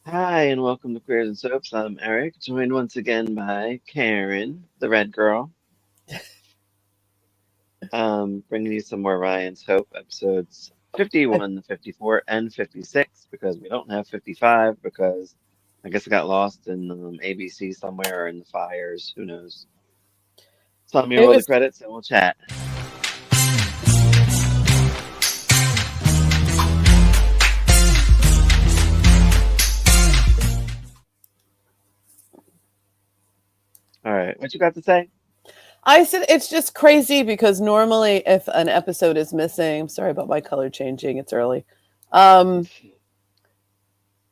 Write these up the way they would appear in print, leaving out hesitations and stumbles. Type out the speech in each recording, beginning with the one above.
Hi, and welcome to Queers and Soaps. I'm Eric, joined once again by Karen, the red girl, bringing you some more Ryan's Hope episodes I- 51, 54, and 56, because we don't have 55, because I guess it got lost in ABC somewhere or in the fires. Who knows? Tell me It roll the was credits and we'll chat. All right, what you got to say? I said it's just crazy because normally if an episode is missing, I'm sorry about my color changing, it's early. Um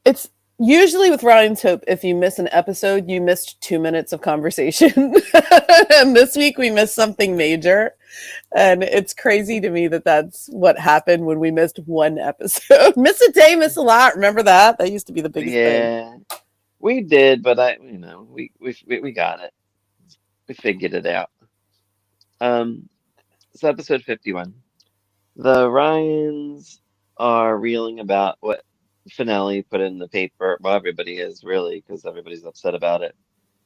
it's usually with Ryan's Hope, if you miss an episode, you missed 2 minutes of conversation. And this week we missed something major. And it's crazy to me that that's what happened when we missed one episode. Miss a day, miss a lot. Remember that? That used to be the biggest thing. Yeah, we did, but we got it. We figured it out. Um, it's episode 51. The Ryans are reeling about what Finale put in the paper. Well, everybody is really, because everybody's upset about it.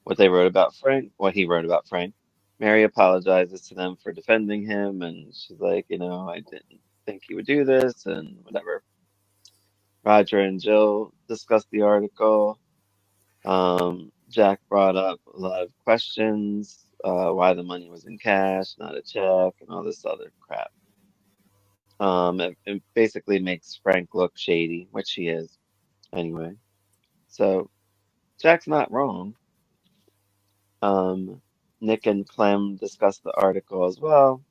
What they wrote about Frank, what he wrote about Frank. Mary apologizes to them for defending him, and she's like, I didn't think he would do this, and whatever. Roger and Jill discussed the article. Jack brought up a lot of questions, why the money was in cash, not a check, and all this other crap. It basically makes Frank look shady, which he is anyway. So Jack's not wrong. Um, Nick and Clem discuss the article as well,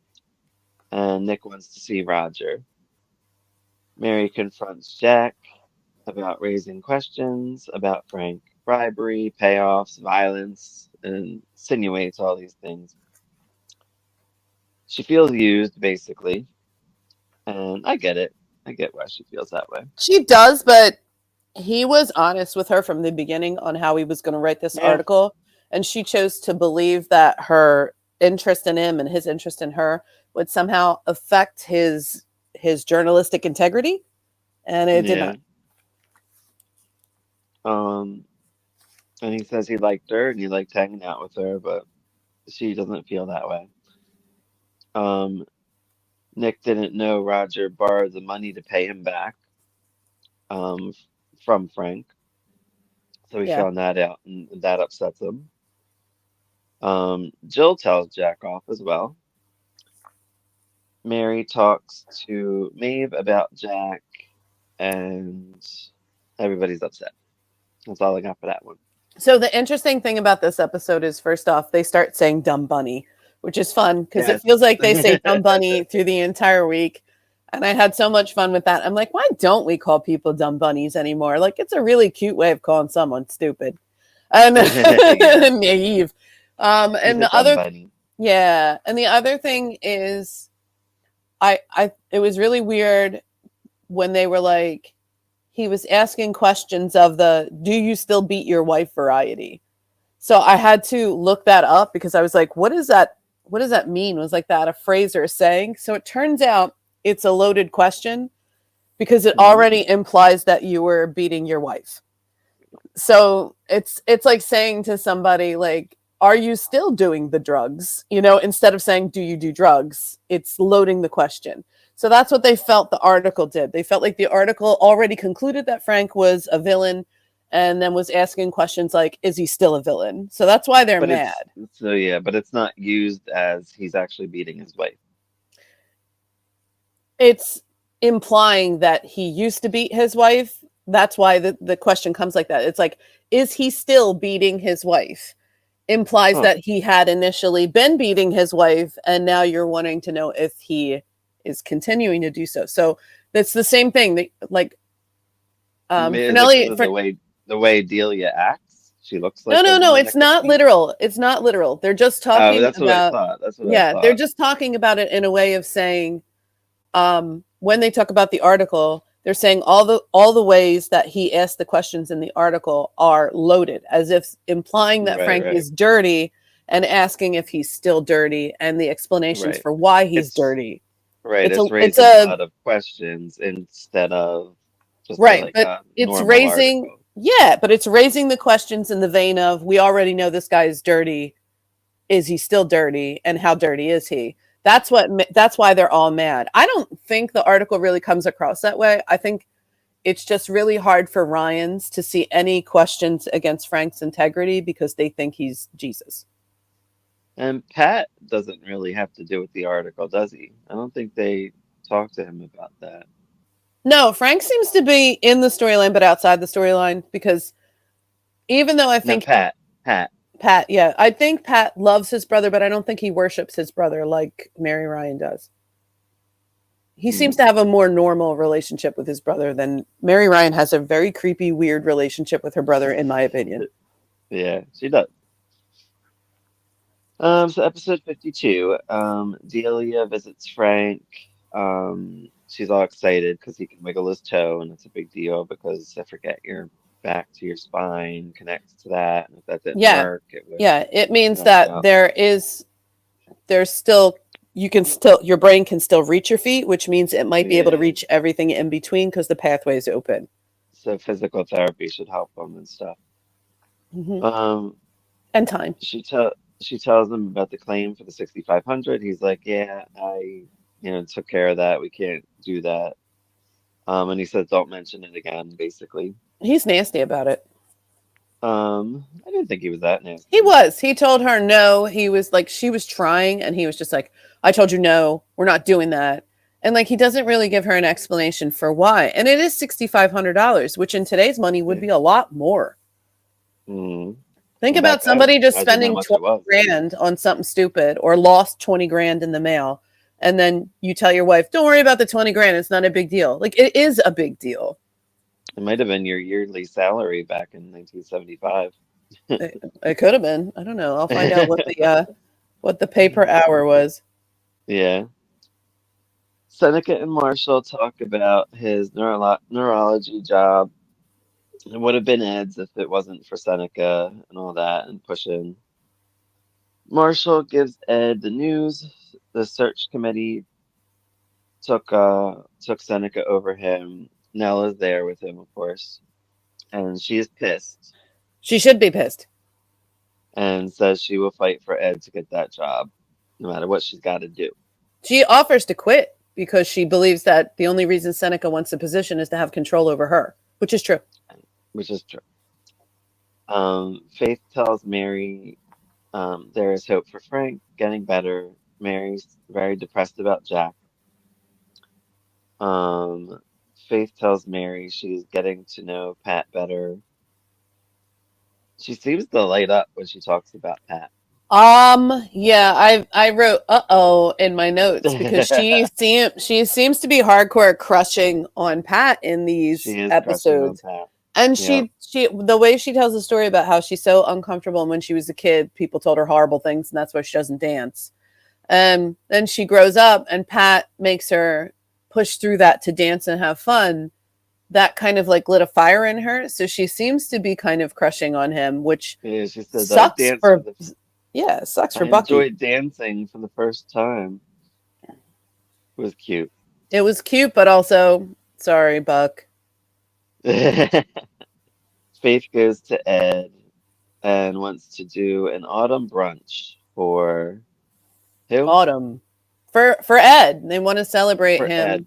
and Nick wants to see Roger. Mary confronts Jack about raising questions about Frank, bribery, payoffs, violence, and insinuates all these things. She feels used, basically, and I get it. I get why she feels that way. She does, but he was honest with her from the beginning on how he was going to write this Yeah, article, and she chose to believe that her interest in him and his interest in her would somehow affect his journalistic integrity, and it did yeah. not. Um, And he says he liked her and he liked hanging out with her, but she doesn't feel that way. Um, Nick didn't know Roger borrowed the money to pay him back from Frank, so he Yeah. found that out, and that upsets him. Jill tells Jack off as well. Mary talks to Maeve about Jack, and everybody's upset. That's all I got for that one. So the interesting thing about this episode is, first off, they start saying "dumb bunny," which is fun because it Yes. feels like they say "dumb bunny" through the entire week. And I had so much fun with that. I'm like, why don't we call people dumb bunnies anymore? Like, it's a really cute way of calling someone stupid and Yeah, naive. he's And a the dumb other, bunny. yeah, and the other thing is, it was really weird when they were like, he was asking questions of the "Do you still beat your wife?" variety. So I had to look that up because I was like, what is that? What does that mean? Was like that a phrase or a saying? So it turns out it's a loaded question because it Hmm. already implies that you were beating your wife. So it's like saying to somebody like, are you still doing the drugs? Instead of saying, do you do drugs? It's loading the question. So that's what they felt the article did. They felt like the article already concluded that Frank was a villain and then was asking questions like, is he still a villain? So that's why they're But mad. but it's not used as he's actually beating his wife. It's implying that he used to beat his wife. That's why the question comes like that. It's like, is he still beating his wife? Implies Huh. that he had initially been beating his wife, and now you're wanting to know if he is continuing to do so. So it's the same thing. Like Is it because Finelli, of the way Delia acts? She looks no, like a no, no. woman It's that could not beat. literal. It's not literal. They're just Oh, talking that's what I about. thought. That's what I Yeah, they're thought. just talking about it in a way of saying, when they talk about the article, they're saying all the ways that he asked the questions in the article are loaded, as if implying that Right, Frank right, is dirty and asking if he's still dirty and the explanations right. for why he's It's dirty. right. It's a It's it's raising a a lot of questions instead of just right, like but a it's normal raising article. Yeah, but it's raising the questions in the vein of we already know this guy is dirty. Is he still dirty? And how dirty is he? That's why they're all mad. I don't think the article really comes across that way. I think it's just really hard for Ryans to see any questions against Frank's integrity because they think he's Jesus. And Pat doesn't really have to do with the article, does he? I don't think they talked to him about that. No, Frank seems to be in the storyline, but outside the storyline because even though I No, think Pat. Pat, yeah, I think Pat loves his brother, but I don't think he worships his brother like Mary Ryan does. He seems Hmm. to have a more normal relationship with his brother than Mary Ryan has a very creepy, weird relationship with her brother, in my opinion. Yeah, she does. So episode 52, Delia visits Frank. She's all excited because he can wiggle his toe, and it's a big deal because I forget your back to your spine connects to that, and if that didn't Yeah. work, it would Yeah. It means knock you that out. there's still, your brain can still reach your feet, which means it might be able to Yeah. reach everything in between because the pathway is open. So physical therapy should help them and stuff. Hmm. Um, And time. she tell she tells him about the claim for the 6,500. He's like, "Yeah, took care of that. We can't do that." And he says, "Don't mention it again," basically. He's nasty about it. I didn't think he was that He nasty. was. He told her no. He was like, she was trying, and he was just like, I told you no, we're not doing that. And like, he doesn't really give her an explanation for why. And it is $6,500, which in today's money would Yeah. be a lot more. Mm. Think And back about then, somebody just imagine how spending much it 20 was. grand on something stupid or lost 20 grand in the mail. And then you tell your wife, don't worry about the 20 grand. It's not a big deal. Like, it is a big deal. It might have been your yearly salary back in 1975. It could have been. I don't know. I'll find out what the pay per hour was. Yeah. Seneca and Marshall talk about his neurology job. It would have been Ed's if it wasn't for Seneca and all that and pushing. Marshall gives Ed the news. The search committee took Seneca over him. Nella's there with him, of course, and she is pissed She should be pissed. and says she will fight for Ed to get that job, no matter what she's got to do, She offers to quit because she believes that the only reason Seneca wants the position is to have control over her, which is true. which is true. Faith tells Mary there is hope for Frank getting better. Mary's very depressed about Jack. Um, Faith tells Mary she's getting to know Pat better. She seems to light up when she talks about Pat. Yeah, I wrote "uh-oh" in my notes because she seems to be hardcore crushing on Pat in these She is crushing on episodes. Pat. And Yep. she the way she tells the story about how she's so uncomfortable and when she was a kid, people told her horrible things and that's why she doesn't dance. And then she grows up and Pat makes her push through that to dance and have fun. That kind of like lit a fire in her. So she seems to be kind of crushing on him, which Yeah, she says I sucks danced for for the yeah, sucks for I Bucky. enjoyed dancing for the first time. It was cute. It was cute, but also sorry, Buck. Faith goes to Ed and wants to do an autumn brunch for who? Autumn. For Ed. They want to celebrate For Ed. him,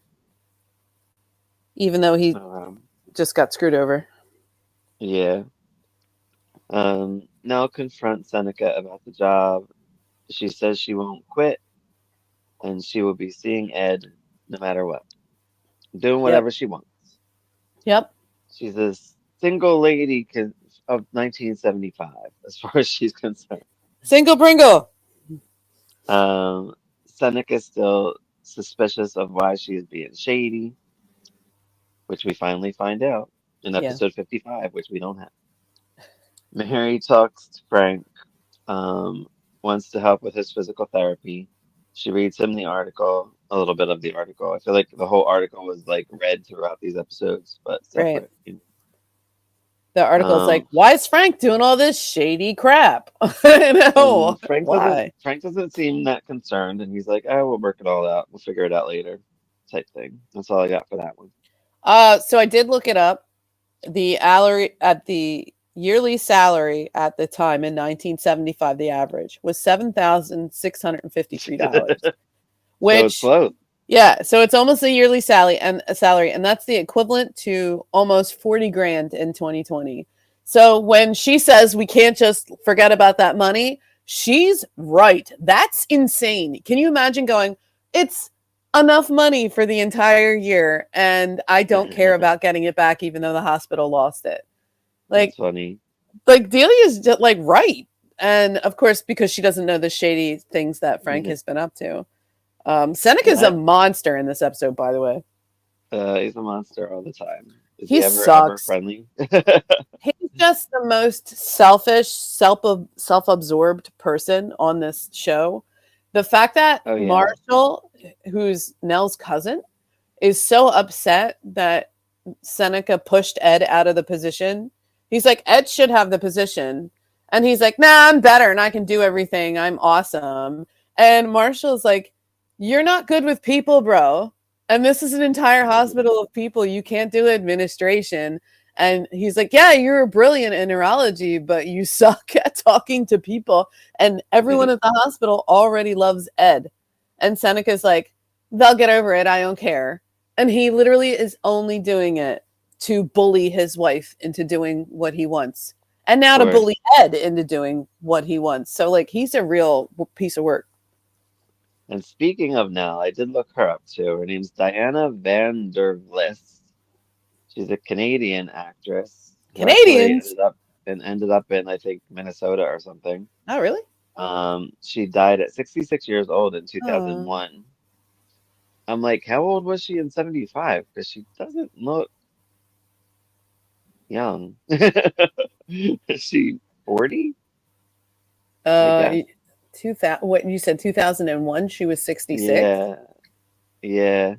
even though he Um, just got screwed over. yeah. Nell confronts Seneca about the job. She says she won't quit and she will be seeing Ed no matter what, doing Yep. whatever she wants. Yep. She's a single lady of 1975, as far as she's concerned. Single Pringle. Seneca's still suspicious of why she is being shady, which we finally find out in Yeah. episode 55, which we don't have. Mary talks to Frank, um, wants to help with his physical therapy. She reads him the article, a little bit of the article. I feel like the whole article was like read throughout these episodes, but Right. separate. The article's like, Um, why is Frank doing all this shady crap? I know. and Why? Frank doesn't seem that concerned, and he's like, "Oh, we'll work it all out. We'll figure it out later," type thing. That's all I got for that one. So I did look it up. the yearly salary at the time in 1975, the average was $7,653, So it's which, close. yeah, so it's almost a yearly salary, and that's the equivalent to almost 40 grand in 2020. So when she says we can't just forget about that money, she's right. That's insane. Can you imagine going, it's enough money for the entire year, and I don't care about getting it back, even though the hospital lost it. That's Like, funny. Delia's just, like, right. And of course, because she doesn't know the shady things that Frank has been up to. Seneca's a Yeah, monster in this episode, by the way. he's a monster all the time. Is He he ever sucks. friendly? He's just the most selfish, self-absorbed person on this show. The fact that Oh yeah, Marshall, who's Nell's cousin, is so upset that Seneca pushed Ed out of the position. He's like, Ed should have the position. And he's like, nah, I'm better and I can do everything. I'm awesome. And Marshall's like, you're not good with people, bro. And this is an entire hospital of people. You can't do administration. And he's like, yeah, you're brilliant in neurology, but you suck at talking to people. And everyone at the hospital already loves Ed. And Seneca's like, they'll get over it. I don't care. And he literally is only doing it to bully his wife into doing what he wants. And now of to course. bully Ed into doing what he wants. So, like, he's a real piece of work. And speaking of Nell, I did look her up too. Her name's Diana Van der Vlis. She's a Canadian actress who actually Canadians? ended up in, I think, Minnesota or something. Oh, really? She died at 66 years old in Oh. 2001. I'm like, how old was she in 75? Because she doesn't look young. Is she 40? I Uh, guess. 2000, what you said, 2001, she was 66. Yeah, yeah,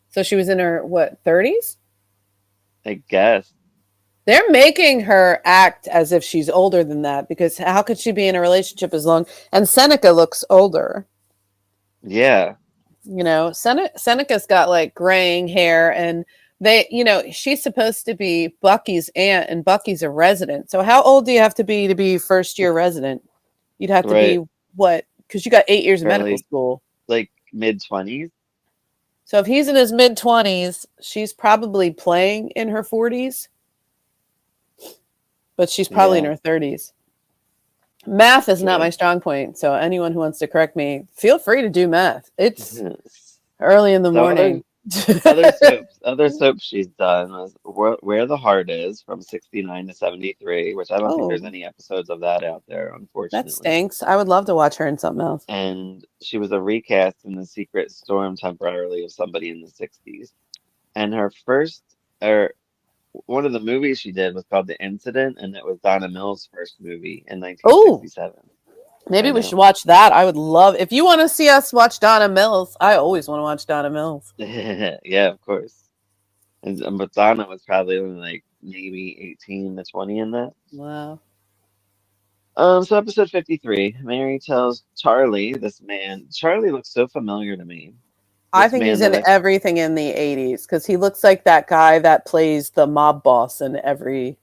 So she was in her, what, 30s? I guess. They're making her act as if she's older than that because how could she be in a relationship as long? And Seneca looks older. Yeah, You know, Seneca's got like graying hair, and she's supposed to be Bucky's aunt, and Bucky's a resident. So how old do you have to be first year resident? You'd have to right. be what? Because you got 8 years of medical Early, school. like mid 20s. So if he's in his mid 20s, she's probably playing in her 40s, but she's probably in Yeah. her 30s. Math is not my Good. strong point, so anyone who wants to correct me, feel free to do math. It's Yes. early in the So morning. other soaps she's done was Where the Heart Is from 69 to 73, which I don't think there's Oh, any episodes of that out there, that unfortunately. stinks. I would love to watch her in something else. And she was a recast in The Secret Storm temporarily of somebody in the 60s. And her first, or one of the movies she did was called The Incident, and it was Donna Mills' first movie in Oh, 1967. I maybe we should know. watch that. I would love if you want to see us watch Donna Mills. I always want to watch Donna Mills. Yeah, of course. And but Donna was probably only like maybe 18 to 20 in that. Wow. So episode 53, Mary tells Charlie, this man, Charlie looks so familiar to me. I This think man he's that in everything in the 80s because he looks like that guy that plays the mob boss in every.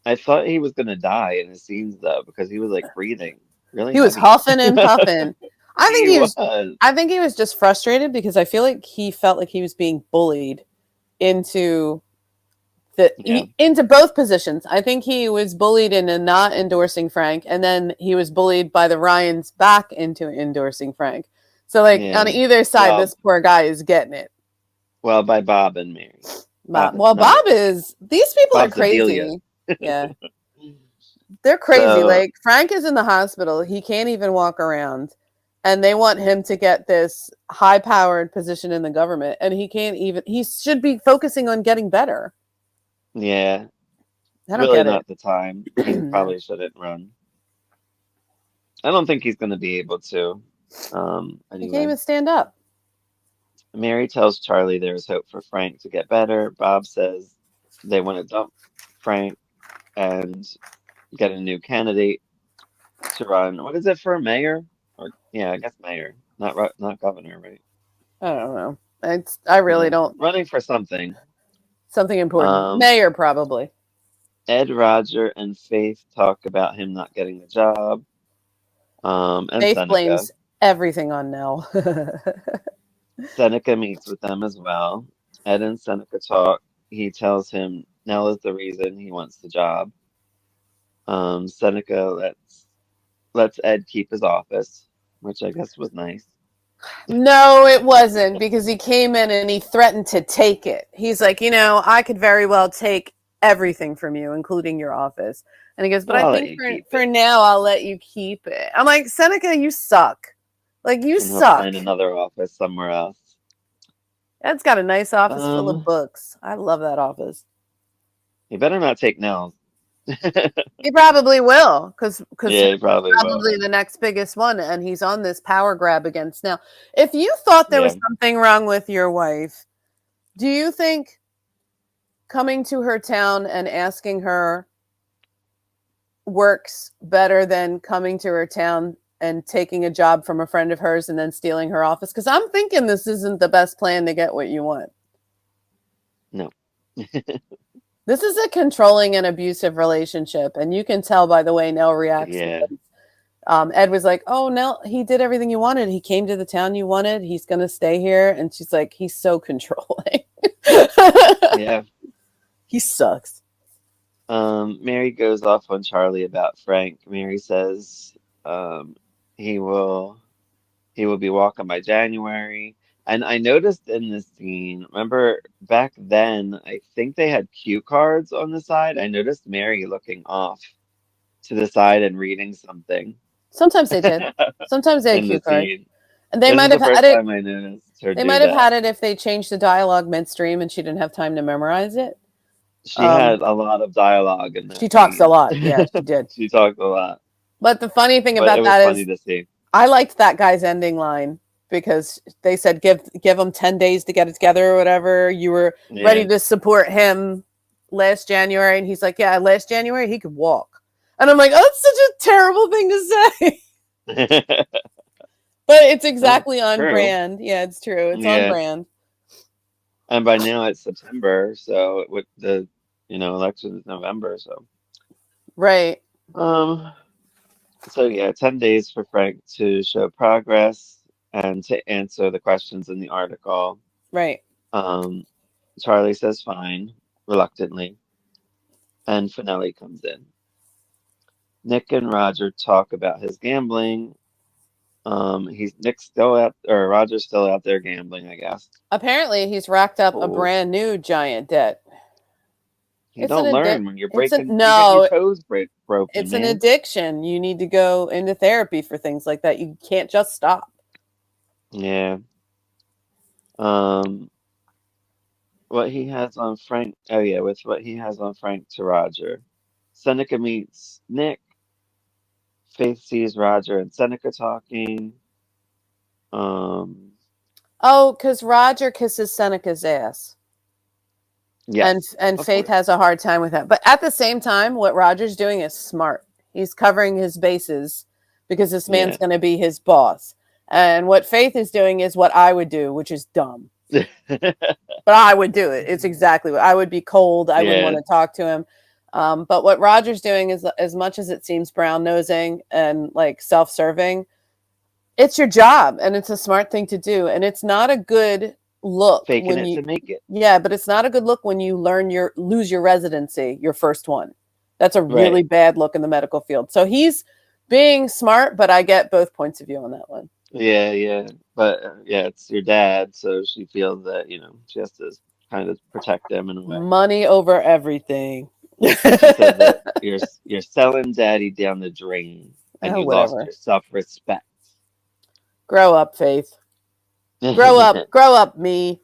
I thought he was gonna die in his scenes though, because he was like breathing really He was heavy. huffing and puffing. I think He he was. was. I think he was just frustrated because I feel like he felt like he was being bullied into Yeah, into both positions. I think he was bullied into not endorsing Frank, and then he was bullied by the Ryans back into endorsing Frank. So, like, on yeah. either side, Well, this poor guy is getting it. well, by Bob and Mary. Bob, well, Not Bob Mary. is. These people are Bob's Adelia. crazy. Yeah, they're crazy. So Like, Frank is in the hospital. He can't even walk around. And they want him to get this high powered position in the government. And he can't even, he should be focusing on getting better. yeah, I don't really get it. not the time. He No. probably shouldn't run. I don't think he's gonna be able to. He can't Anyway. even stand up. Mary tells Charlie there is hope for Frank to get better. Bob says they want to dump Frank and get a new candidate to run. What is it for mayor? Or yeah, I guess mayor, not governor, right? I don't know. I really Yeah, don't. running for something. Something important. Um, Mayor, probably. Ed, Roger, and Faith talk about him not getting the job. And Faith Seneca. blames everything on Nell. Seneca meets with them as well. Ed and Seneca talk. He tells him Nell is the reason he wants the job. Seneca lets Ed keep his office, which I guess was nice. No, it wasn't, because he came in and he threatened to take it. He's like, I could very well take everything from you, including your office. And he goes, but Well, I I'll let think you for, keep for it, now, I'll let you keep it. I'm like, Seneca, you suck. Like, you and he'll suck. find another office somewhere else. Ed's got a nice office full of Um, books. I love that office. he better not take Nell's. He probably will, because Yeah, he probably will. probably the next biggest one, and he's on this power grab against now. If you thought there Yeah. was something wrong with your wife, do you think coming to her town and asking her works better than coming to her town and taking a job from a friend of hers and then stealing her office? Because I'm thinking this isn't the best plan to get what you want. No. This is a controlling and abusive relationship, and you can tell by the way Nell reacts. Yeah. Ed was like, "Oh, Nell, he did everything you wanted. He came to the town you wanted. He's going to stay here." And she's like, "He's so controlling." Yeah. He sucks. Mary goes off on Charlie about Frank. Mary says um, he will be walking by January. And I noticed in this scene, remember back then, I think they had cue cards on the side. I noticed Mary looking off to the side and reading something Sometimes they did. Sometimes they had in cue the cards. scene. And they This is might the have had first it. time I noticed her They do might have that. had it if they changed the dialogue midstream and she didn't have time to memorize it. She had a lot of dialogue in She that talks a scene. lot. Yeah, she did. She talked a lot, But the funny thing but it about was that funny is to see. I liked that guy's ending line because they said give him 10 days to get it together or whatever. You were ready Yeah. to support him last January. And he's like, yeah, last January he could walk. And I'm like, oh, that's such a terrible thing to say. But it's Well, exactly on true. brand. Yeah, it's true. It's on Yeah. brand. And by now it's September, so with the election is November, so Right. um so yeah, 10 days for Frank to show progress and to answer the questions in the article. Right. Um Charlie says fine, reluctantly, and Finelli comes in. Nick and Roger talk about his gambling. Nick's still out, or Roger's still out there gambling, I guess. Apparently he's racked up a Oh, brand new giant debt. you It's an don't addiction. learn when It's a you get your no, toes broken, it's an man. addiction. You need to go into therapy for things like that. You can't just stop. Yeah. Um, what he has on Frank, oh yeah, with what he has on Frank to Roger. Seneca meets Nick. Faith sees Roger and Seneca talking. Um, Oh, because Roger kisses Seneca's ass. And yes, and of Faith course. has a hard time with that. But at the same time, what Roger's doing is smart. He's covering his bases because this man's Yeah. going to be his boss. And what Faith is doing is what I would do, which is dumb. But I would do it. It's exactly what I would be cold. I wouldn't Yeah. want to talk to him. But what Roger's doing is, as much as it seems brown nosing and like self-serving, it's your job and it's a smart thing to do. And it's not a good look Faking when it you, to make it. yeah, but it's not a good look when you lose your residency, your first one. That's a Right. really bad look in the medical field. So he's being smart, but I get both points of view on that one. Yeah, yeah. But yeah, it's your dad, so she feels that, she has to kind of protect them in a way. Money over everything. She says that you're selling daddy down the drain and Oh, you lost whatever. your self-respect. Grow up, Faith. Grow up, me.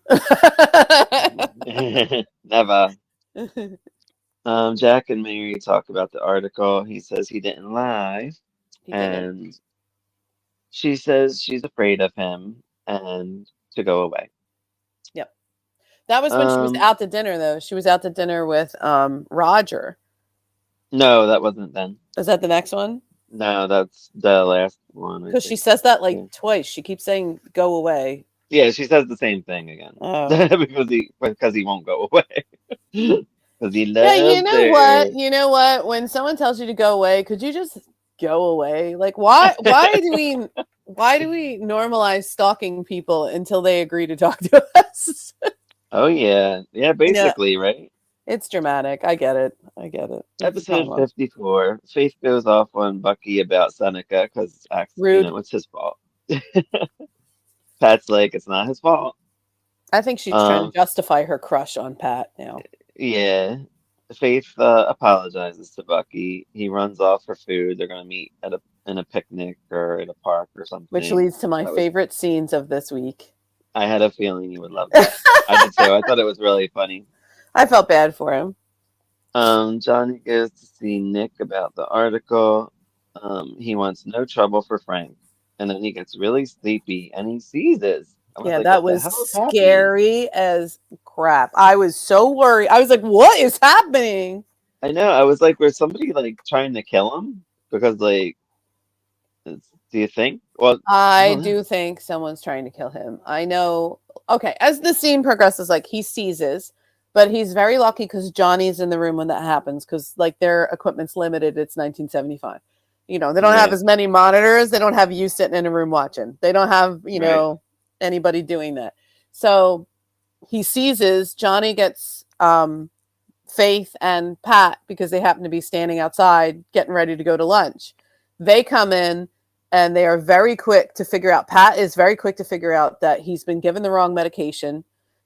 Never. Jack and Mary talk about the article. He says he didn't lie, He didn't. and she says she's afraid of him and to go away. Yep. That was when she was Um, out to dinner, though. She was out to dinner with Roger. no, that wasn't then. Is that the next one? No, that's the last one, I Because she think. says that like Yeah. twice. She keeps saying "go away." Yeah, she says the same thing again Oh. because he won't go away because he Yeah, loves her. you know what? When someone tells you to go away, could you just go away? Like why do we normalize stalking people until they agree to talk to us? Oh yeah, yeah, You know, basically, right? it's dramatic. I get it. I get it. It's a Episode drama. 54. Faith goes off on Bucky about Seneca because Rude. it's his fault. Pat's like, it's not his fault. I think she's trying to Um, justify her crush on Pat now, yeah. Faith apologizes to Bucky. He runs off for food. They're gonna meet at a picnic or at a park or which something. leads to my That was favorite scenes of this week. I had a feeling you would love that. I did too. I thought it was really funny. I felt bad for him. Johnny goes to see Nick about the article. He wants no trouble for Frank. And then he gets really sleepy and he seizes. I was Yeah, like, that what the was hell is happening? scary as crap. I was so worried. I was like, what is happening? I know. I was like, was somebody like trying to kill him? Because like, do you think? Well, I I don't know. do think someone's trying to kill him. I know. Okay, as the scene progresses, like he seizes, but he's very lucky because Johnny's in the room when that happens because like their equipment's limited. It's 1975. They don't have Yeah, as many monitors. They don't have you sitting in a room watching. They don't have, right. anybody doing that. So he seizes. Johnny gets Faith and Pat because they happen to be standing outside getting ready to go to lunch. They come in and they are very quick to figure out. Pat is very quick to figure out that he's been given the wrong medication.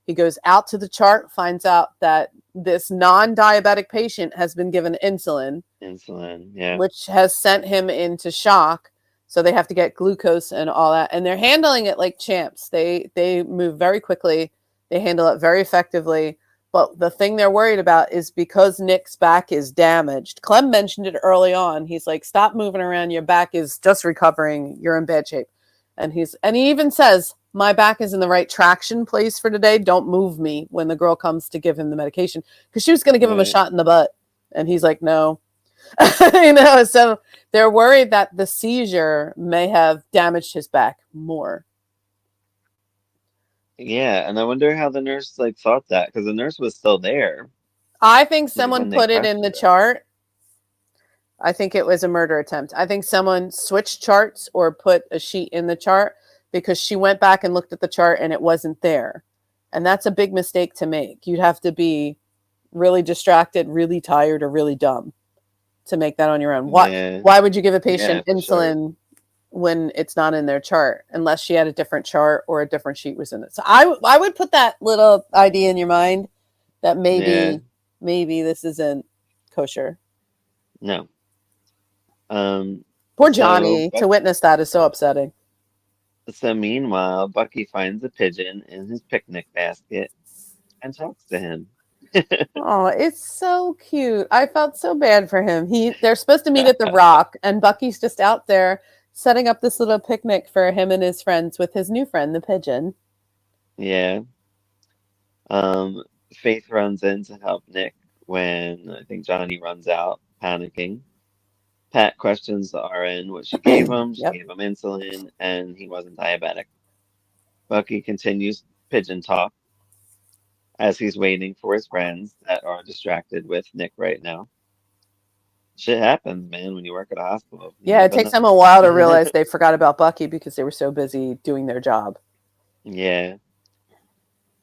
He goes out to the chart, finds out that this non diabetic patient has been given insulin, Insulin. Yeah. which has sent him into shock. So they have to get glucose and all that. And they're handling it like champs. They move very quickly. They handle it very effectively. But the thing they're worried about is because Nick's back is damaged. Clem mentioned it early on. He's like, stop moving around. Your back is just recovering. You're in bad shape. And he even says, my back is in the right traction place for today. Don't move me when the girl comes to give him the medication. Because she was going to give him a Right. shot in the butt. And he's like, no. So they're worried that the seizure may have damaged his back more. Yeah, and I wonder how the nurse like thought that because the nurse was still there I think like someone when they put it in the questioned her. chart. I think it was a murder attempt. I think someone switched charts or put a sheet in the chart because she went back and looked at the chart and it wasn't there. And that's a big mistake to make. You'd have to be really distracted, really tired, or really dumb to make that on your own. Why Yeah, why would you give a yeah, patient for sure. insulin when it's not in their chart unless she had a different chart or a different sheet was in it? So I would put that little idea in your mind that Yeah, maybe this isn't kosher. no. Um, Poor so Johnny Buck, to witness that is so upsetting. so meanwhile, Bucky finds a pigeon in his picnic basket and talks to him. Oh, it's so cute. I felt so bad for him. They're supposed to meet at the Rock, and Bucky's just out there setting up this little picnic for him and his friends with his new friend, the pigeon. Yeah. Um, Faith runs in to help Nick when I think Johnny runs out, panicking. Pat questions the RN what she gave him. She Yep. gave him insulin, and he wasn't diabetic. Bucky continues pigeon talk as he's waiting for his friends that are distracted with Nick right now. Shit happens, man, when you work at a hospital. You Yeah, it never takes know. them a while to realize they forgot about Bucky because they were so busy doing their job. Yeah.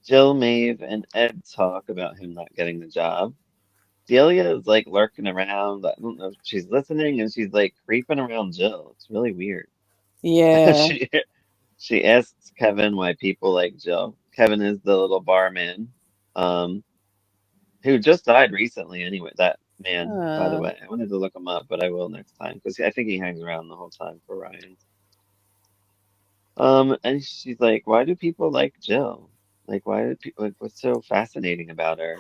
Jill, Maeve, and Ed talk about him not getting the job. Delia is like lurking around. I don't know if she's listening and she's like creeping around Jill. It's really weird. Yeah. She she asks Kevin why people like Jill. Kevin is the little barman, um, who just died recently anyway. That man, by the Uh, way. I wanted to look him up, but I will next time because I think he hangs around the whole time for Ryan. And she's like, why do people like Jill? Like, why do people like what's so fascinating about her?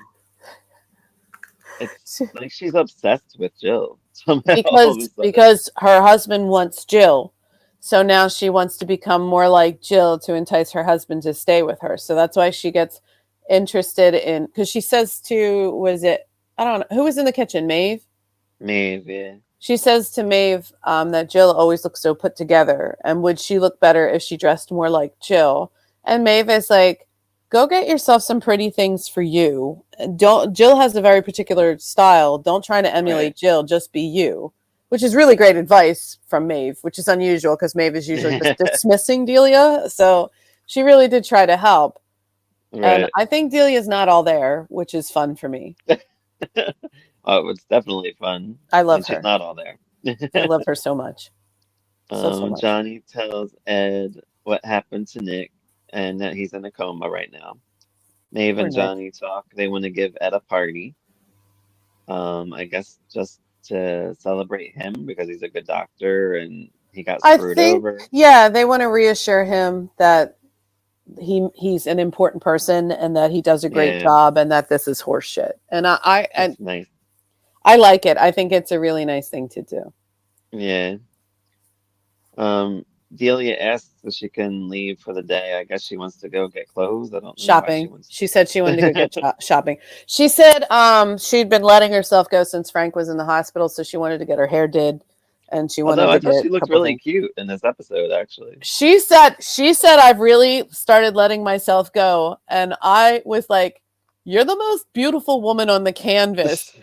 It's like she's obsessed with Jill somehow all of a sudden. because her husband wants Jill. So now she wants to become more like Jill to entice her husband to stay with her. So that's why she gets interested in because she says to was it I don't know who was in the kitchen, Maeve. Maybe. She says to Maeve that Jill always looks so put together, and would she look better if she dressed more like Jill? And Maeve is like, go get yourself some pretty things for you. Don't Jill has a very particular style. Don't try to emulate Right. Jill, just be you. Which is really great advice from Maeve, which is unusual because Maeve is usually just dismissing Delia. So she really did try to help. And Right. I think Delia's not all there, which is fun for me. Oh, it's definitely fun I when love she's her. not all there. I love her so much. So much. Johnny tells Ed what happened to Nick and that he's in a coma right now. Maeve Poor and Nick. Johnny talk. They want to give Ed a party. I guess just to celebrate him because he's a good doctor and he got I screwed think, over. yeah, they want to reassure him that he's an important person and that he does a great Yeah, job and that this is horse shit. And it's nice. I like it. I think it's a really nice thing to do. Yeah. Delia asks if she can leave for the day. I guess she wants to go get clothes. I don't know why she Shopping. wants She said she wanted to go get to. shopping. She said she'd been letting herself go since Frank was in the hospital, so she wanted to get her hair did and she Although wanted I to thought get she a looked couple really things. cute in this episode, actually. She said I've really started letting myself go, and I was like, you're the most beautiful woman on the canvas.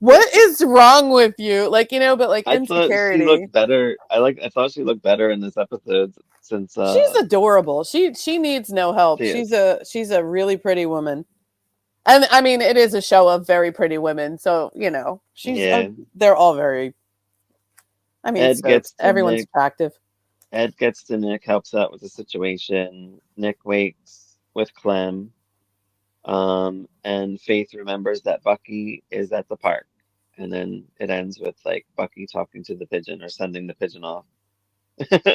What is wrong with you? Like, but like I thought she insecurity. looked better. I thought she looked better in this episode since She's adorable. She needs no help. she is. She's a really pretty woman. And I mean, it is a show of very pretty women, so she's Yeah. they're all very. I mean, Ed so gets to everyone's Nick. attractive. Ed gets to Nick, helps out with the situation. Nick wakes with Clem. And Faith remembers that Bucky is at the park. And then it ends with like Bucky talking to the pigeon or sending the pigeon off. That's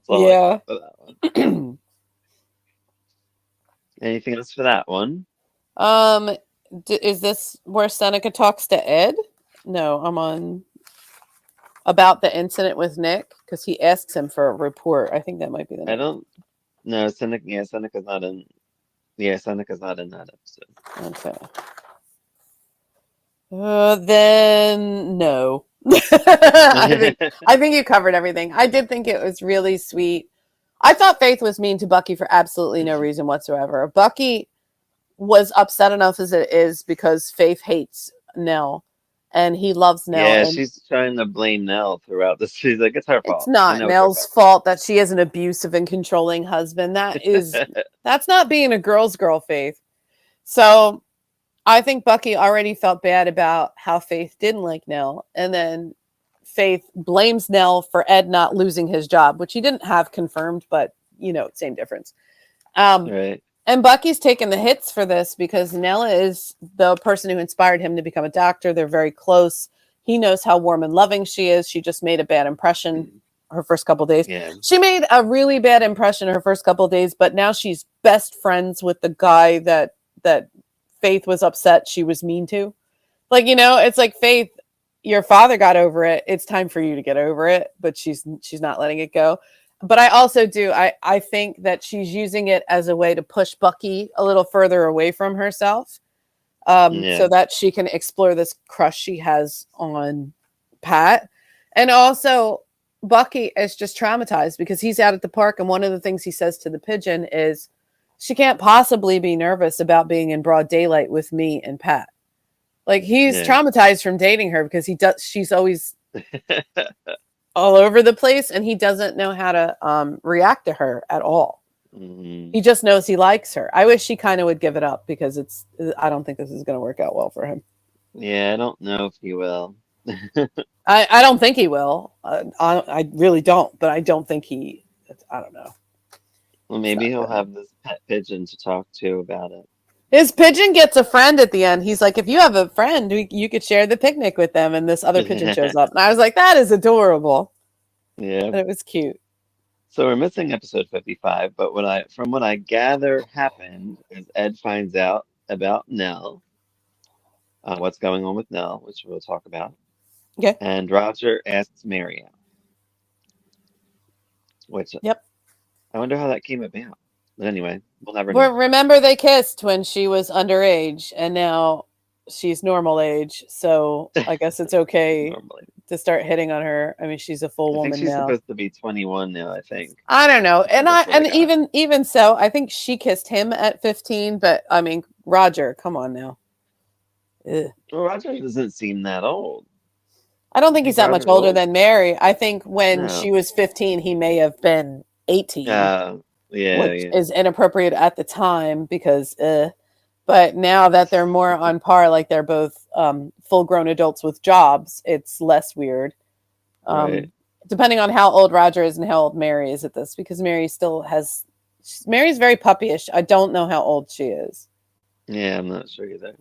all I Yeah. got for that one. Anything else for that one? um, is this where Seneca talks to Ed? No, I'm on about the incident with Nick because he asks him for a report. I think that might be the I next. don't know. Seneca, yeah, Seneca's not in. Yeah, Seneca's not in that episode. Okay. Then no. I think you covered everything. I did think it was really sweet. I thought Faith was mean to Bucky for absolutely no reason whatsoever. Bucky was upset enough as it is because Faith hates Nell and he loves Nell. Yeah, And she's trying to blame Nell throughout this. She's like, it's her it's fault. I not know it's her Nell's fault. fault that she has an abusive and controlling husband. That's not being a girl's girl, Faith. So I think Bucky already felt bad about how Faith didn't like Nell. And then Faith blames Nell for Ed not losing his job, which he didn't have confirmed, but same difference. Right. And Bucky's taken the hits for this because Nella is the person who inspired him to become a doctor. They're very close. He knows how warm and loving she is. She just made a bad impression her first couple days. Yeah. She made a really bad impression her first couple days, but now she's best friends with the guy that Faith was upset she was mean to. Like, it's like, Faith, your father got over it. It's time for you to get over it, but she's not letting it go. But I also I think that she's using it as a way to push Bucky a little further away from herself, Yeah. so that she can explore this crush she has on Pat. And also, Bucky is just traumatized because he's out at the park, and one of the things he says to the pigeon is, she can't possibly be nervous about being in broad daylight with me and Pat. Like, he's Yeah. traumatized from dating her because she's always all over the place and he doesn't know how to react to her at all. Mhm. He just knows he likes her. I wish he kind of would give it up because I don't think this is going to work out well for him. Yeah, I don't know if he will. I don't think he will. I really don't, but I don't think I don't know. Well, maybe he'll have this pet pigeon to talk to about it. His pigeon gets a friend at the end. He's like, if you have a friend, you could share the picnic with them. And this other pigeon shows up. And I was like, that is adorable. Yeah. And it was cute. So we're missing episode 55, but from what I gather happened is Ed finds out about Nell, what's going on with Nell, which we'll talk about. Okay. And Roger asks Mary out, which Yep. I wonder how that came about. But anyway, we'll never know. Remember they kissed when she was underage and now she's normal age. So I guess it's okay Normally. to start hitting on her. I mean, she's a full I think woman she's now. supposed to be 21 now, I think. I don't know. And That's what I got. even so, I think she kissed him at 15, but I mean, Roger, come on now. Ugh. Well, Roger doesn't seem that old. I don't I think think he's that much Roger's older old. than Mary. I think when No. she was 15, he may have been 18, Yeah, which yeah. is inappropriate at the time because but now that they're more on par, like they're both full grown adults with jobs, it's less weird. Right. Depending on how old Roger is and how old Mary is at this, because Mary still has, Mary's very puppyish. I don't know how old she is. Yeah, I'm not sure either.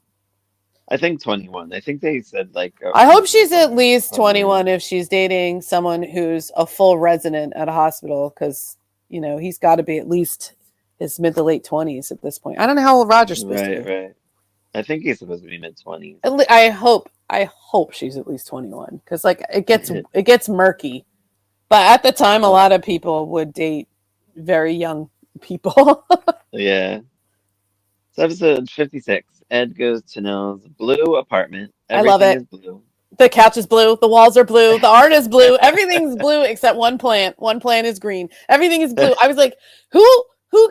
I think 21. I think they said like I hope around she's at least somewhere. 21 if she's dating someone who's a full resident at a hospital, because, he's got to be at least his mid to late 20s at this point. I don't know how old Roger's supposed to Right, be. right. I think he's supposed to be mid-20s. I hope she's at least 21, because like it gets murky. But at the time, a lot of people would date very young people. Yeah. So episode 56. Ed goes to Nell's blue apartment. I love Everything it. is blue. The couch is blue. The walls are blue. The art is blue. Everything's blue except one plant. One plant is green. Everything is blue. I was like, who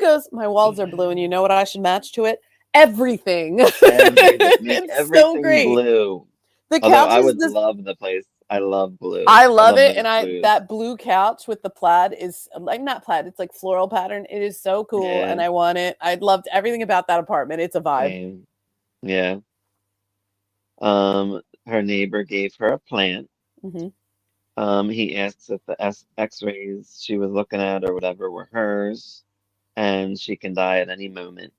goes, my walls are blue, and you know what I should match to it? Everything. Everything. Make It's everything so great. blue. The Although couch I is would this. love the place. I love blue. I love it, those and blues. that blue couch with the plaid is like not plaid. It's like floral pattern. It is so cool, Yeah. and I want it. I loved everything about that apartment. It's a vibe. Same. Yeah. Her neighbor gave her a plant. He asks if the X-rays she was looking at or whatever were hers, and she can die at any moment.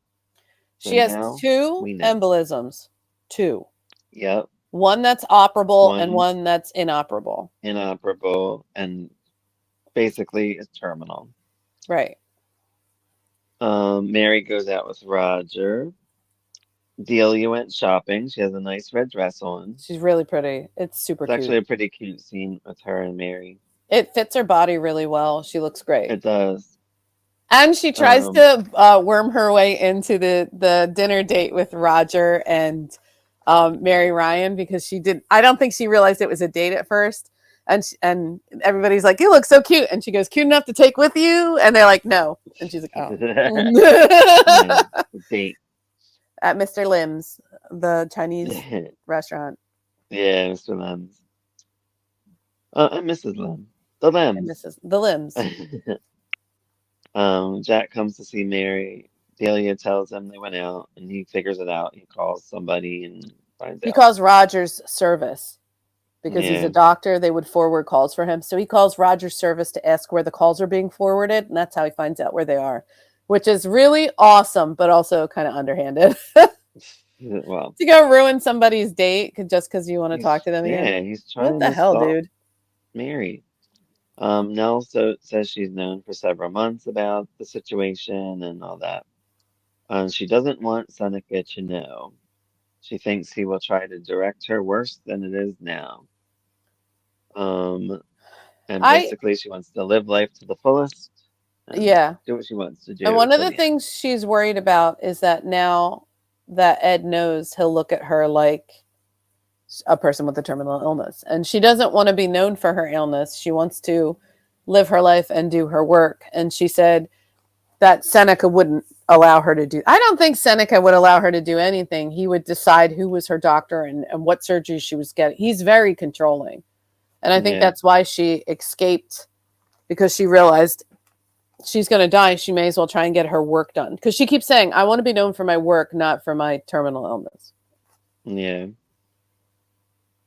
She has Now two we know. embolisms. Two. Yep. One that's operable and One one that's inoperable. inoperable and basically is terminal. Right. Mary goes out with Roger. Delia went shopping. She has a nice red dress on. She's really pretty. It's super It's cute. actually a pretty cute scene with her and Mary. It fits her body really well. She looks great. It does. And she tries to worm her way into the dinner date with Roger and Mary Ryan, because I don't think she realized it was a date at first. And everybody's like, you look so cute. And she goes, cute enough to take with you? And they're like, no. And she's like, oh. Yeah, date. At Mr. Lim's, the Chinese restaurant. Yeah, Mr. Lim's. And Mrs. Lim. The Lims. And the Lims. Jack comes to see Mary. Delia tells him they went out, and he figures it out. He calls somebody and finds out. He calls Roger's service. Because he's Yeah. a doctor, they would forward calls for him. So he calls Roger's service to ask where the calls are being forwarded, and that's how he finds out where they are, which is really awesome, but also kind of underhanded. Well, To go ruin somebody's date just because you want to talk to them again. Yeah, he's trying What the to hell, stalk dude? Mary. Nell says she's known for several months about the situation and all that. She doesn't want Seneca to know. She thinks he will try to direct her worse than it is now. And basically she wants to live life to the fullest. And Yeah. do what she wants to do. And one of till the end. things she's worried about is that now that Ed knows, he'll look at her like a person with a terminal illness. And she doesn't want to be known for her illness. She wants to live her life and do her work. And she said that Seneca wouldn't allow her to do. I don't think Seneca would allow her to do anything. He would decide who was her doctor and what surgery she was getting. He's very controlling. And I think that's why she escaped, because she realized she's going to die. She may as well try and get her work done. Because she keeps saying, I want to be known for my work, not for my terminal illness. Yeah.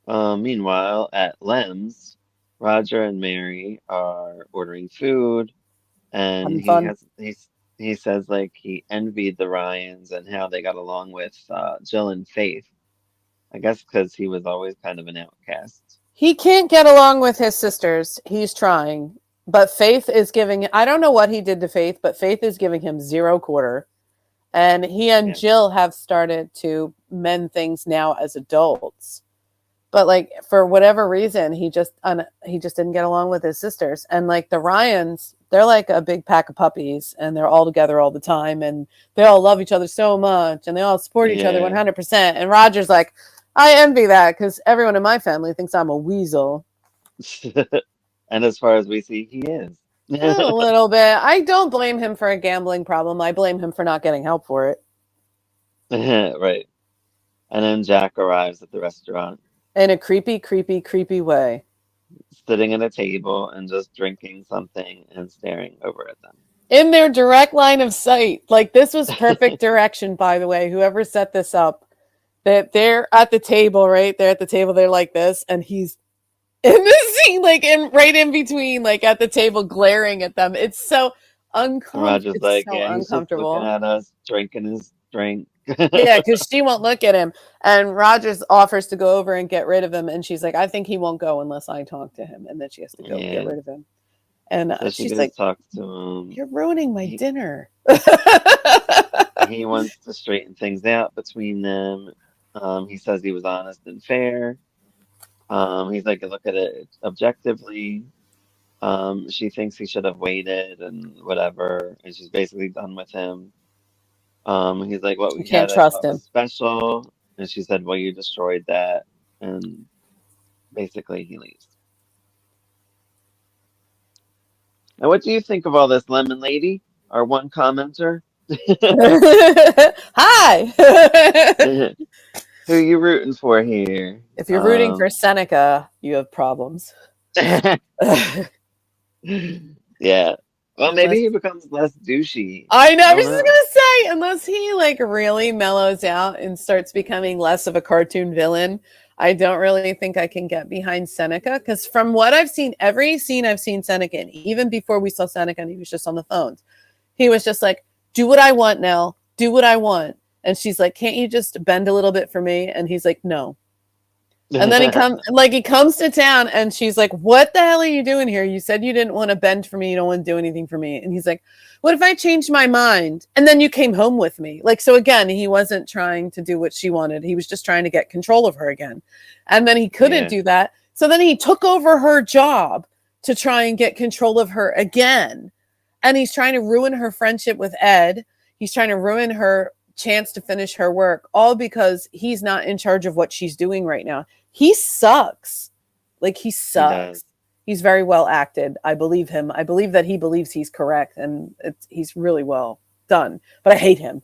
Meanwhile, at Lem's, Roger and Mary are ordering food, and he says like he envied the Ryans and how they got along with Jill and Faith. I guess because he was always kind of an outcast. He can't get along with his sisters. He's trying. But Faith is giving, I don't know what he did to Faith, but Faith is giving him 0 quarter. And he and Jill have started to mend things now as adults. But like for whatever reason, he just didn't get along with his sisters. And like the Ryans, they're like a big pack of puppies, and they're all together all the time, and they all love each other so much, and they all support each other 100%. And Roger's like, I envy that because everyone in my family thinks I'm a weasel. And as far as we see, he is. A little bit. I don't blame him for a gambling problem. I blame him for not getting help for it. Right. And then Jack arrives at the restaurant, In a creepy, creepy, creepy way. sitting at a table and just drinking something and staring over at them. In their direct line of sight. Like, this was perfect direction, by the way. Whoever set this up, that they're at the table, right? They're at the table, they're like this, and he's in the scene, like right in between, like at the table, glaring at them. It's so And Roger's It's like, so yeah, he's just looking uncomfortable. at us, drinking his drink. Yeah, because she won't look at him. And Rogers offers to go over and get rid of him. And she's like, I think he won't go unless I talk to him. And then she has to go get Yeah. rid of him. And So she she's goes like, talks to him. you're ruining my He, dinner. he wants to straighten things out between them. He says he was honest and fair. He's like, look at it objectively. She thinks he should have waited and whatever, and she's basically done with him. He's like, what You we can't had I trust thought was him. special, and she said, well, you destroyed that, and basically he leaves. Now, what do you think of all this, Lemon Lady, our one commenter? Hi. Who you rooting for here? If you're rooting for Seneca, you have problems. Yeah. Well, maybe Unless he becomes less douchey. I know. I I don't was just know. gonna say, unless he like really mellows out and starts becoming less of a cartoon villain, I don't really think I can get behind Seneca. Because from what I've seen, every scene I've seen Seneca in, even before we saw Seneca, and he was just on the phones, he was just like, "Do what I want, Nell. Do what I want." And she's like, "Can't you just bend a little bit for me?" And he's like, "No." And then he comes to town and she's like, what the hell are you doing here? You said you didn't want to bend for me. You don't want to do anything for me. And he's like, what if I changed my mind? And then you came home with me. Like, so again, he wasn't trying to do what she wanted. He was just trying to get control of her again. And then he couldn't Yeah. do that. So then he took over her job to try and get control of her again. And he's trying to ruin her friendship with Ed. He's trying to ruin her chance to finish her work, all because he's not in charge of what she's doing right now. He sucks. Like, he He sucks. does. He's very well acted. I believe him. I believe that he believes he's correct, and he's really well done. But I hate him,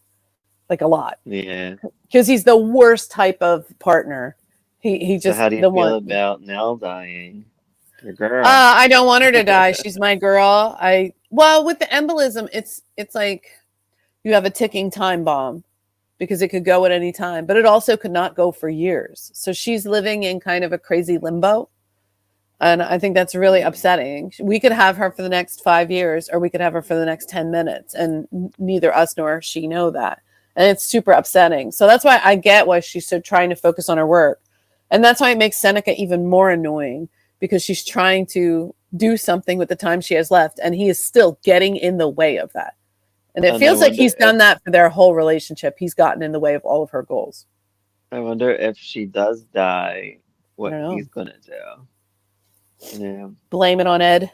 like, a lot, Yeah. because he's the worst type of partner. He So just how do you the feel one. about Nell dying? Your girl. I don't want her to die. She's my girl. Well, with the embolism, it's like you have a ticking time bomb, because it could go at any time, but it also could not go for years. So she's living in kind of a crazy limbo. And I think that's really upsetting. We could have her for the next 5 years, or we could have her for the next 10 minutes. And neither us nor she know that. And it's super upsetting. So that's why I get why she's so trying to focus on her work. And that's why it makes Seneca even more annoying, because she's trying to do something with the time she has left. And he is still getting in the way of that. And it And feels like he's done that for their whole relationship. He's gotten in the way of all of her goals. I wonder if she does die, I what don't know. he's gonna do. Yeah. Blame it on Ed.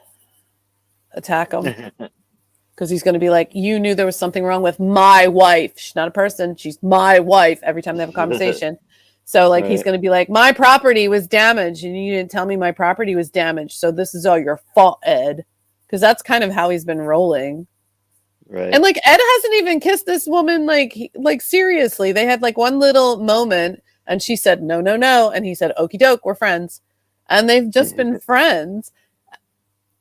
Attack him. Because he's going to be like, you knew there was something wrong with my wife. She's not a person. She's my wife every time they have a conversation. So, like, he's Right. going to be like, my property was damaged, and you didn't tell me my property was damaged. So this is all your fault, Ed. Because that's kind of how he's been rolling. Right. And, like, Ed hasn't even kissed this woman, like seriously. They had, like, one little moment, and she said, no, no, no. And he said, okie doke, we're friends. And they've just been friends.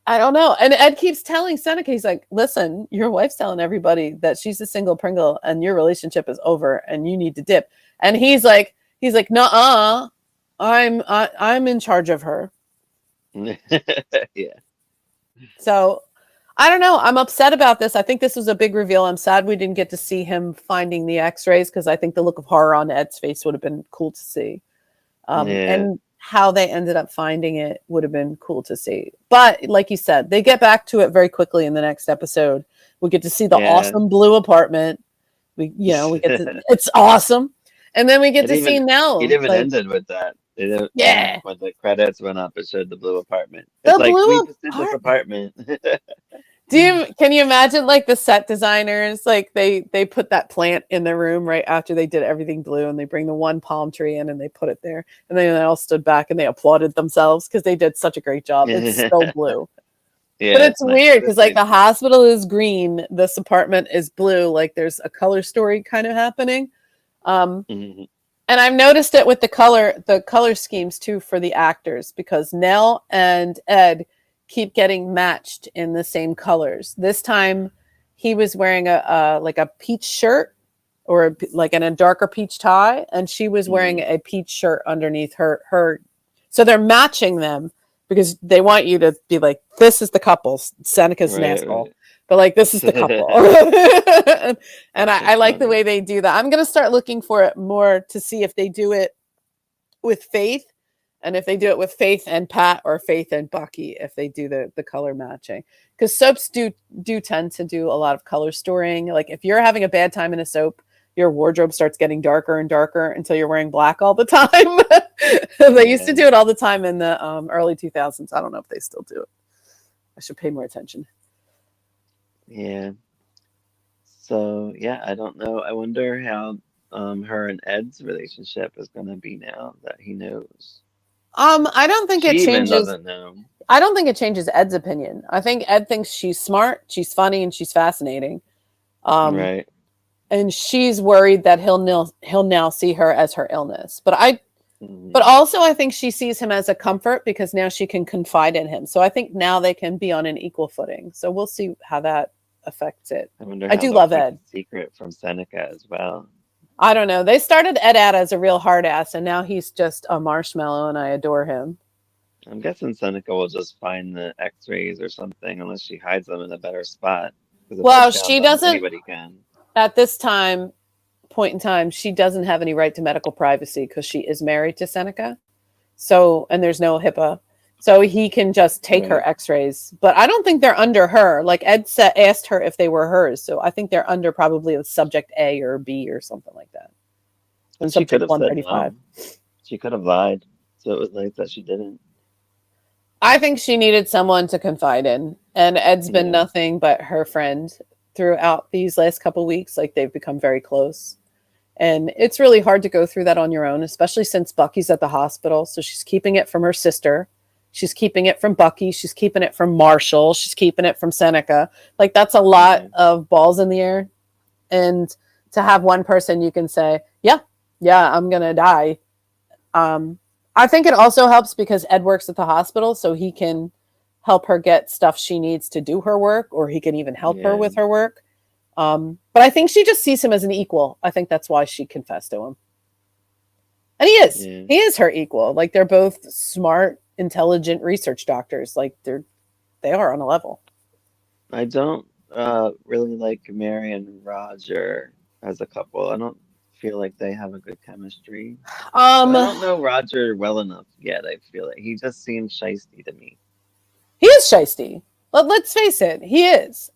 I don't know. And Ed keeps telling Seneca, he's like, listen, your wife's telling everybody that she's a single Pringle and your relationship is over and you need to dip. And he's like, nuh-uh, I'm in charge of her. Yeah. So I don't know. I'm upset about this. I think this was a big reveal. I'm sad we didn't get to see him finding the x-rays, because I think the look of horror on Ed's face would have been cool to see. Yeah. And how they ended up finding it would have been cool to see. But like you said, they get back to it very quickly in the next episode. We get to see the Yeah. awesome blue apartment. We get to, it's awesome. And then we get to see Nell. It even ended with that. Yeah. When the credits went up, it showed the blue apartment. The It's like, blue we just did this apartment. Can you imagine like the set designers, like they put that plant in their room right after they did everything blue, and they bring the one palm tree in and they put it there, and then they all stood back and they applauded themselves because they did such a great job. It's so blue. But Yeah, it's it's nice. weird because It's like nice. the hospital is green, this apartment is blue, like there's a color story kind of happening. Mhm. And I've noticed it with the color schemes too for the actors, because Nell and Ed keep getting matched in the same colors. This time he was wearing a like a peach shirt, or like in a darker peach tie, and she was wearing Mhm. a peach shirt underneath her. So they're matching them because they want you to be like, this is the couple. Seneca's an asshole, Right, but like this is the couple. right. And That's I like the funny. way they do that. I'm gonna start looking for it more to see if they do it with Faith, and if they do it with Faith and Pat, or Faith and Bucky, if they do the color matching. Because soaps do tend to do a lot of color storing. Like if you're having a bad time in a soap, your wardrobe starts getting darker and darker until you're wearing black all the time. They used to Yeah, do it all the time in the early 2000s. I don't know if they still do it. I should pay more attention. yeah. So yeah, I don't know. I wonder how her and Ed's relationship is gonna be now that he knows. I don't think it She even changes. doesn't know. I don't think it changes Ed's opinion. I think Ed thinks she's smart, she's funny, and she's fascinating. Um, Right. and she's worried that he'll now see her as her illness. But Mhm. also I think she sees him as a comfort because now she can confide in him. So I think now they can be on an equal footing. So we'll see how that affects it. I wonder I how do they'll love keep Ed. the secret from Seneca as well. I don't know. They started Ed out as a real hard ass, and now he's just a marshmallow, and I adore him. I'm guessing Seneca will just find the X-rays or something, unless she hides them in a better spot. Because if Ed Well, found she them, doesn't anybody can. at this time point in time. She doesn't have any right to medical privacy because she is married to Seneca. So, and there's no HIPAA. So he can just take her Right. x-rays. But I don't think they're under her. Like asked her if they were hers. So I think they're under probably the subject A or B or something like that. And she could Subject have said 135. no. She could have lied. So it was nice that she didn't. I think she needed someone to confide in. And Ed's been Yeah. nothing but her friend throughout these last couple weeks. Like they've become very close. And it's really hard to go through that on your own, especially since Bucky's at the hospital. So she's keeping it from her sister. She's keeping it from Bucky. She's keeping it from Marshall. She's keeping it from Seneca. Like that's a lot Yeah. of balls in the air. And to have one person you can say, yeah, yeah, I'm going to die. Um, I think it also helps because Ed works at the hospital, so he can help her get stuff she needs to do her work, or he can even help her Yeah. with her work. But I think she just sees him as an equal. I think that's why she confessed to him. And he is. Yeah. He is her equal. Like they're both smart, intelligent research doctors. Like they are on a level. I don't really like Mary and Roger as a couple. I don't feel like they have a good chemistry. But Um I don't know Roger well enough yet. I feel like he just seems shisty to me. he is shisty. Let's face it, he is.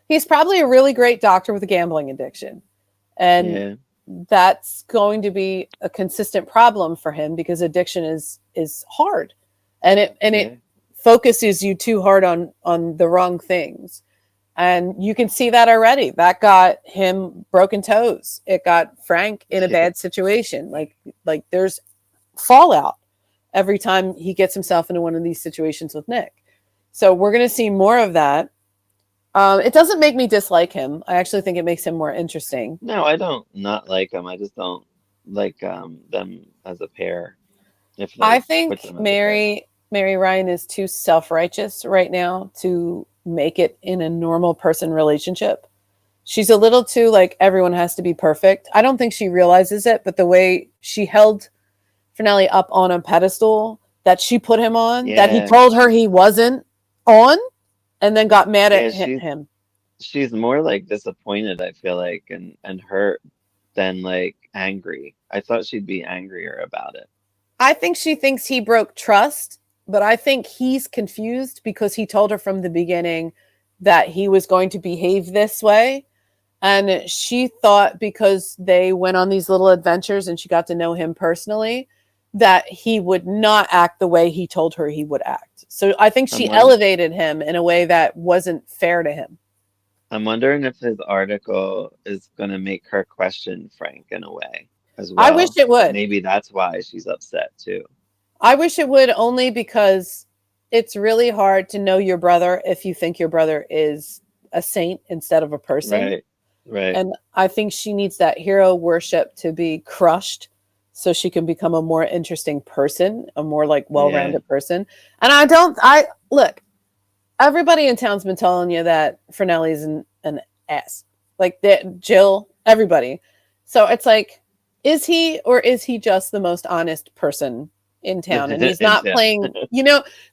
He's probably a really great doctor with a gambling addiction. And Yeah. that's going to be a consistent problem for him because addiction is hard. And it Yeah. focuses you too hard on the wrong things. And you can see that already. That got him broken toes. It got Frank in a Yeah. bad situation. Like there's fallout every time he gets himself into one of these situations with Nick. So we're going to see more of that. It doesn't make me dislike him. I actually think it makes him more interesting. No, I don't not like them. I just don't like them as a pair. If I they put think them as a pair. Mary Ryan is too self-righteous right now to make it in a normal person relationship. She's a little too like everyone has to be perfect. I don't think she realizes it, but the way she held Finale up on a pedestal that she put him on, that he Yeah. told her he wasn't on, and then got mad Yeah, at him. she's more like disappointed, I feel like, and hurt than like angry. I thought she'd be angrier about it. I think she thinks he broke trust, but I think he's confused because he told her from the beginning that he was going to behave this way. And she thought because they went on these little adventures and she got to know him personally, that he would not act the way he told her he would act. So I think she I'm won- elevated him in a way that wasn't fair to him. I'm wondering if his article is going to make her question Frank in a way as I wish well. it And would. maybe that's why she's upset too. I wish it would, only because it's really hard to know your brother if you think your brother is a saint instead of a person. Right. Right. And I think she needs that hero worship to be crushed so she can become a more interesting person, a more like well-rounded person. And I look, everybody in town's been telling you that Fernelli's an ass. Like Jill, everybody. So it's like, is he, or is he just the most honest person in town? And he's not playing,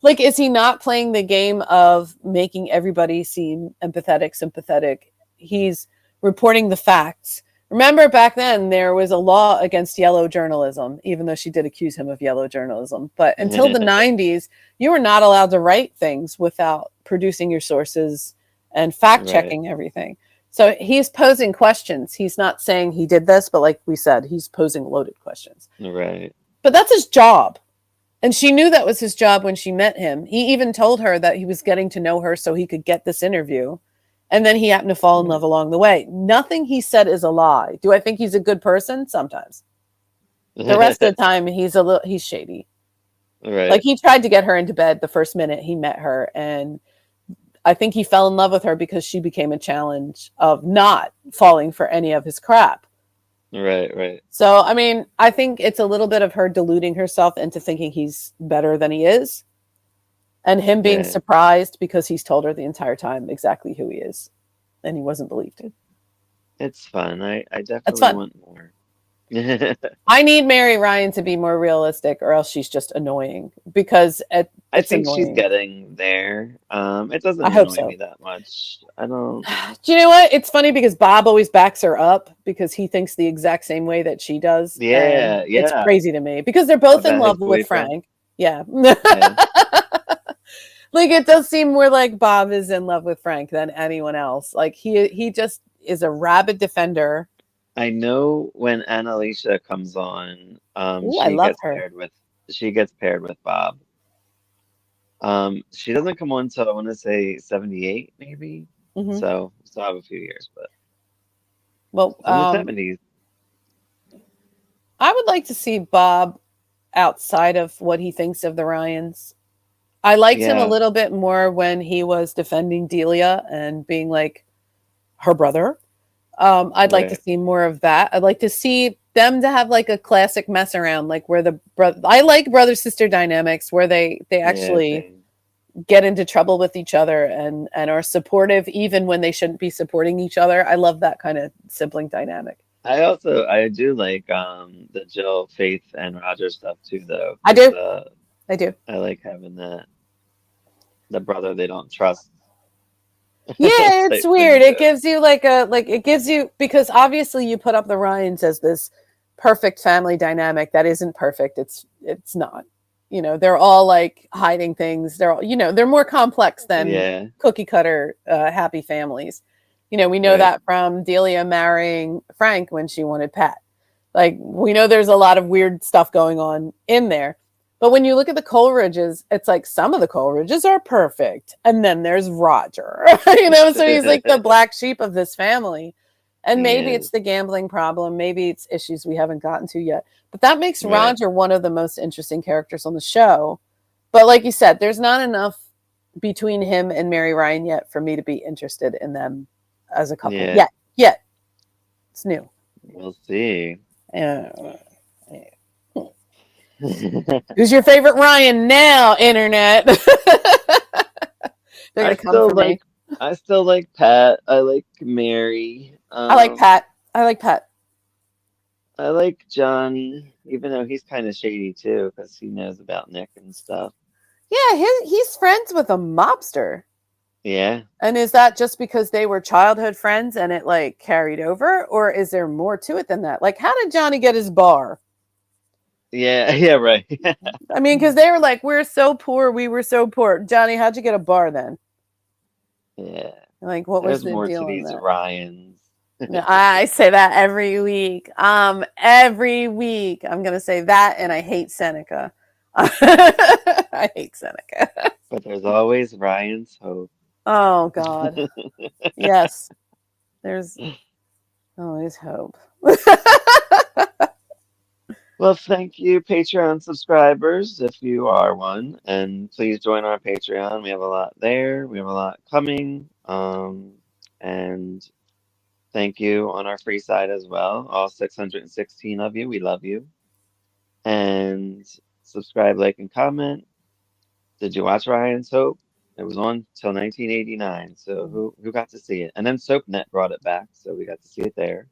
like, is he not playing the game of making everybody seem empathetic, sympathetic? He's reporting the facts. Remember back then there was a law against yellow journalism, even though she did accuse him of yellow journalism. But until the 90s, you were not allowed to write things without producing your sources and fact checking everything. So he's posing questions. He's not saying he did this, but like we said, he's posing loaded questions. Right. But that's his job. And she knew that was his job when she met him. He even told her that he was getting to know her so he could get this interview. And then he happened to fall in love along the way. Nothing he said is a lie. Do I think he's a good person? Sometimes. The rest of the time, he's shady. Right. Like, he tried to get her into bed the first minute he met her. And I think he fell in love with her because she became a challenge of not falling for any of his crap. Right, right. So, I mean, I think it's a little bit of her deluding herself into thinking he's better than he is. And him being surprised because he's told her the entire time exactly who he is. And he wasn't believed. It's fun. I definitely want more. I need Mary Ryan to be more realistic, or else she's just annoying. Because I think annoying. she's getting there. It doesn't annoy me that much. I don't. Do you know what? It's funny because Bob always backs her up because he thinks the exact same way that she does. Yeah, yeah. It's crazy to me because they're both in love with Frank. Yeah. Like, it does seem more like Bob is in love with Frank than anyone else. Like, he just is a rabid defender. I know when Annalisa comes on, she gets paired with Bob. She doesn't come on until I want to say 78, maybe. Mm-hmm. So we still have a few years, but well, in the 70s. I would like to see Bob outside of what he thinks of the Ryans. I liked him a little bit more when he was defending Delia and being like her brother. I'd like to see more of that. I'd like to see them to have like a classic mess around, like where I like brother sister dynamics where they actually get into trouble with each other and are supportive even when they shouldn't be supporting each other. I love that kind of sibling dynamic. I do like the Jill, Faith, and Roger stuff too, though. I do. I like having the brother they don't trust. Yeah, it's weird. It gives you because obviously you put up the Ryans as this perfect family dynamic that isn't perfect. It's not. They're all like hiding things. They're all, they're more complex than cookie cutter happy families. We know that from Delia marrying Frank when she wanted Pat. Like, we know there's a lot of weird stuff going on in there. But when you look at the Coleridges, it's like some of the Coleridges are perfect. And then there's Roger, so he's like the black sheep of this family. And maybe it's the gambling problem. Maybe it's issues we haven't gotten to yet. But that makes Roger one of the most interesting characters on the show. But like you said, there's not enough between him and Mary Ryan yet for me to be interested in them as a couple. Yet. It's new. We'll see. Who's your favorite Ryan now, internet? I still like Pat. I like Mary. I like Pat. I like Johnny, even though he's kind of shady too, because he knows about Nick and stuff. Yeah, he's friends with a mobster. Yeah. And is that just because they were childhood friends and it like carried over, or is there more to it than that? Like, how did Johnny get his bar? Yeah, right. I mean, because they were like, we were so poor. Johnny, how'd you get a bar then? Yeah. Like, what was the more deal to these Ryans. No, I say that every week. Every week I'm gonna say that, and I hate Seneca. I hate Seneca. But there's always Ryan's hope. Oh God. Yes. There's always hope. Well, thank you, Patreon subscribers, if you are one, and please join our Patreon. We have a lot there. We have a lot coming. And thank you on our free side as well. All 616 of you. We love you. And subscribe, like, and comment. Did you watch Ryan's Hope? It was on till 1989, so who got to see it? And then SoapNet brought it back, so we got to see it there.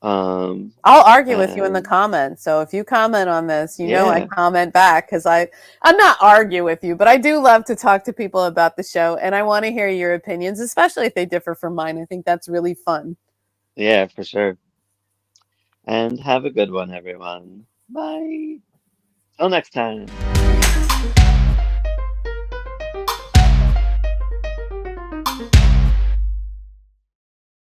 I'll argue with you in the And comments. So if you comment on this, you know I yeah, comment back because I'm not argue with you, but I do love to talk to people about the show, and I want to hear your opinions, especially if they differ from mine. I think that's really fun. yeah, for sure. And have a good one, everyone. Bye. Till next time.